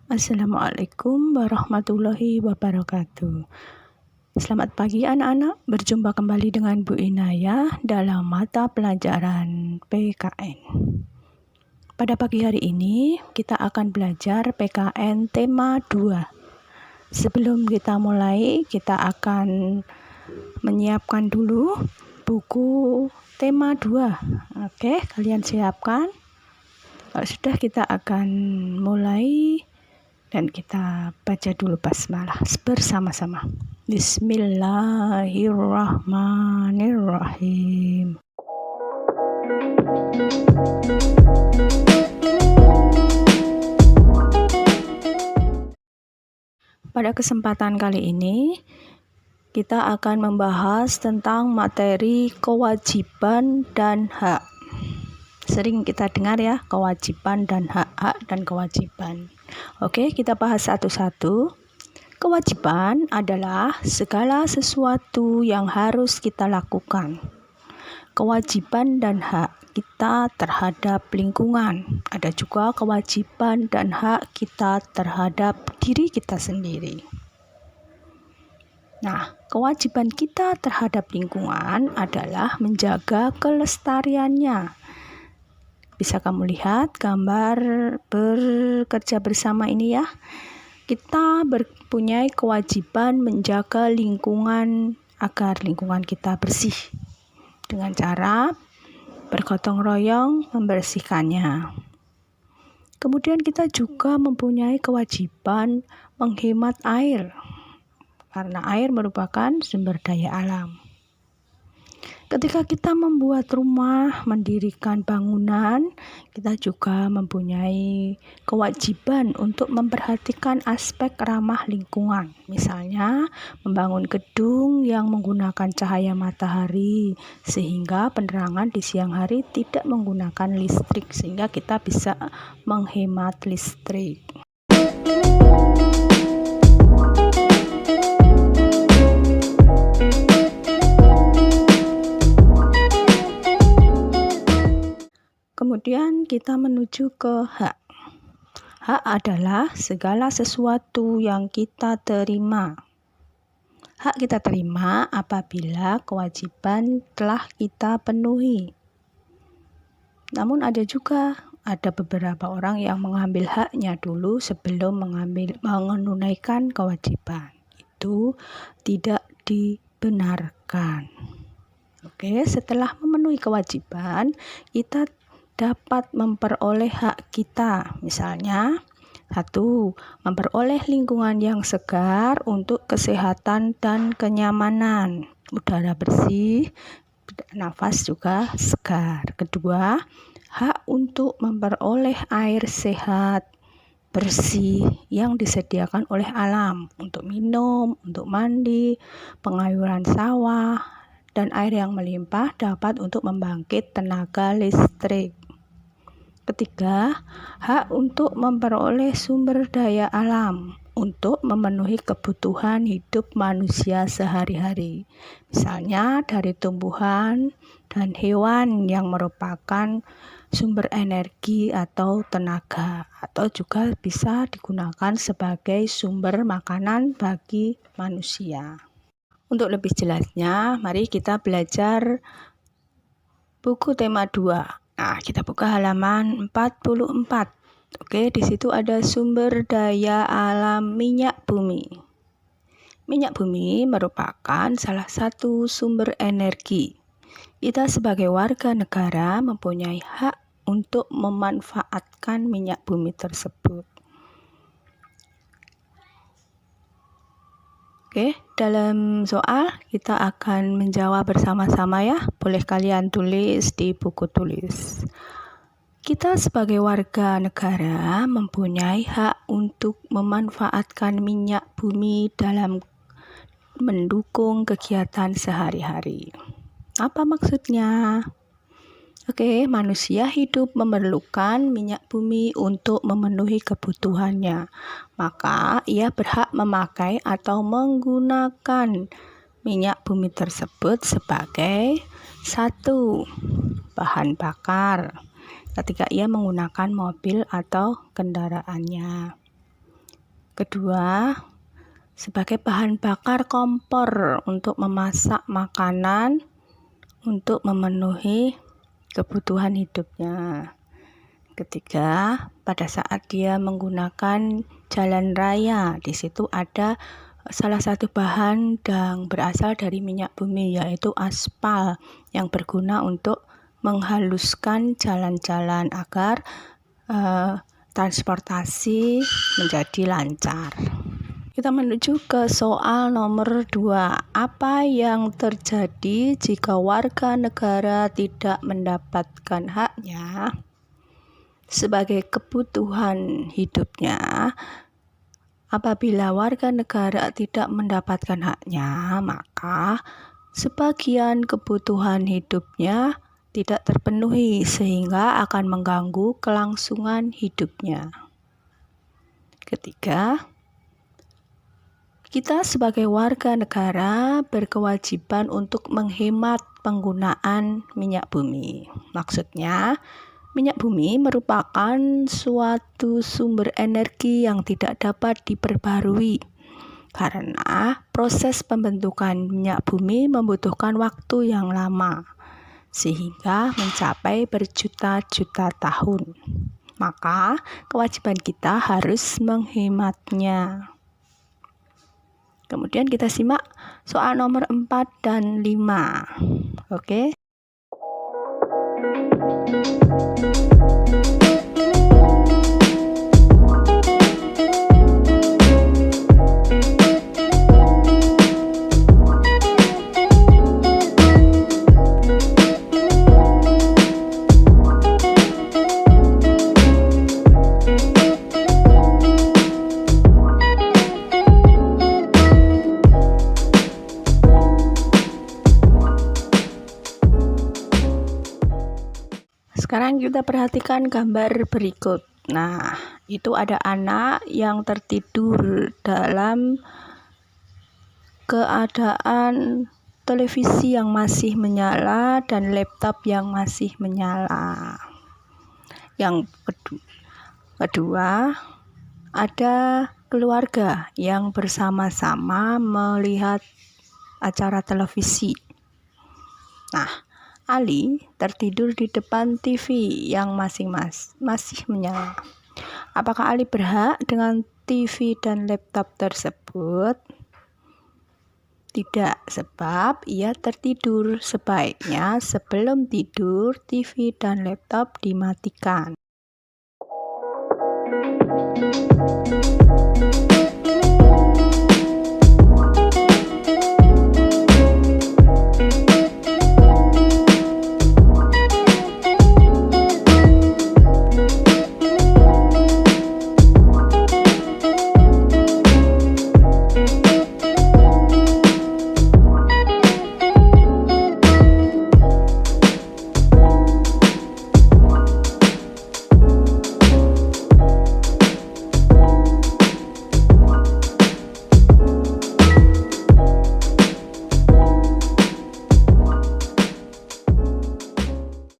Assalamualaikum warahmatullahi wabarakatuh. Selamat pagi anak-anak, berjumpa kembali dengan Bu Inayah dalam mata pelajaran PKN. Pada pagi hari ini kita akan belajar PKN tema 2. Sebelum kita mulai, kita akan menyiapkan dulu buku tema 2. Oke, kalian siapkan. Kalau sudah, kita akan mulai. Dan kita baca dulu basmalah bersama-sama. Bismillahirrahmanirrahim. Pada kesempatan kali ini, kita akan membahas tentang materi kewajiban dan hak. Sering kita dengar ya, kewajiban dan hak dan kewajiban. Oke, kita bahas satu-satu. Kewajiban adalah segala sesuatu yang harus kita lakukan. Kewajiban dan hak kita terhadap lingkungan. Ada juga kewajiban dan hak kita terhadap diri kita sendiri. Nah, kewajiban kita terhadap lingkungan adalah menjaga kelestariannya. Bisa kamu lihat gambar bekerja bersama ini ya. Kita mempunyai kewajiban menjaga lingkungan agar lingkungan kita bersih dengan cara bergotong royong membersihkannya. Kemudian kita juga mempunyai kewajiban menghemat air, karena air merupakan sumber daya alam. Ketika kita membuat rumah, mendirikan bangunan, kita juga mempunyai kewajiban untuk memperhatikan aspek ramah lingkungan. Misalnya, membangun gedung yang menggunakan cahaya matahari, sehingga penerangan di siang hari tidak menggunakan listrik, sehingga kita bisa menghemat listrik. Kemudian kita menuju ke hak. Hak adalah segala sesuatu yang kita terima. Hak kita terima apabila kewajiban telah kita penuhi. Namun ada beberapa orang yang mengambil haknya dulu sebelum menunaikan kewajiban. Itu tidak dibenarkan. Oke, setelah memenuhi kewajiban, kita dapat memperoleh hak kita. Misalnya, 1. Memperoleh lingkungan yang segar untuk kesehatan dan kenyamanan. Udara bersih, nafas juga segar. 2. Hak untuk memperoleh air sehat, bersih yang disediakan oleh alam untuk minum, untuk mandi, pengayuran sawah, dan air yang melimpah dapat untuk membangkit tenaga listrik. 3. Hak untuk memperoleh sumber daya alam untuk memenuhi kebutuhan hidup manusia sehari-hari. Misalnya dari tumbuhan dan hewan yang merupakan sumber energi atau tenaga, atau juga bisa digunakan sebagai sumber makanan bagi manusia. Untuk lebih jelasnya, mari kita belajar buku tema 2. Nah, kita buka halaman 44. Oke, di situ ada sumber daya alam minyak bumi. Minyak bumi merupakan salah satu sumber energi. Kita sebagai warga negara mempunyai hak untuk memanfaatkan minyak bumi tersebut. Oke, dalam soal kita akan menjawab bersama-sama ya. Boleh kalian tulis di buku tulis. Kita sebagai warga negara mempunyai hak untuk memanfaatkan minyak bumi dalam mendukung kegiatan sehari-hari. Apa maksudnya? Oke, manusia hidup memerlukan minyak bumi untuk memenuhi kebutuhannya. Maka ia berhak memakai atau menggunakan minyak bumi tersebut sebagai 1. Bahan bakar ketika ia menggunakan mobil atau kendaraannya. Kedua, sebagai bahan bakar kompor untuk memasak makanan untuk memenuhi kebutuhan hidupnya. Ketiga, pada saat dia menggunakan jalan raya, di situ ada salah satu bahan yang berasal dari minyak bumi, yaitu aspal, yang berguna untuk menghaluskan jalan-jalan agar transportasi menjadi lancar. Kita menuju ke soal nomor 2. Apa yang terjadi jika warga negara tidak mendapatkan haknya sebagai kebutuhan hidupnya? Apabila warga negara tidak mendapatkan haknya, maka sebagian kebutuhan hidupnya tidak terpenuhi sehingga akan mengganggu kelangsungan hidupnya. Ketiga, kita sebagai warga negara berkewajiban untuk menghemat penggunaan minyak bumi. Maksudnya, minyak bumi merupakan suatu sumber energi yang tidak dapat diperbarui karena proses pembentukan minyak bumi membutuhkan waktu yang lama sehingga mencapai berjuta-juta tahun. Maka kewajiban kita harus menghematnya. Kemudian kita simak soal nomor 4 dan 5. Oke. Sekarang kita perhatikan gambar berikut. Nah, itu ada anak yang tertidur dalam keadaan televisi yang masih menyala dan laptop yang masih menyala. Yang kedua, ada keluarga yang bersama-sama melihat acara televisi. Nah, Ali tertidur di depan TV yang masih menyala. Apakah Ali berhak dengan TV dan laptop tersebut? Tidak, sebab ia tertidur. Sebaiknya sebelum tidur, TV dan laptop dimatikan.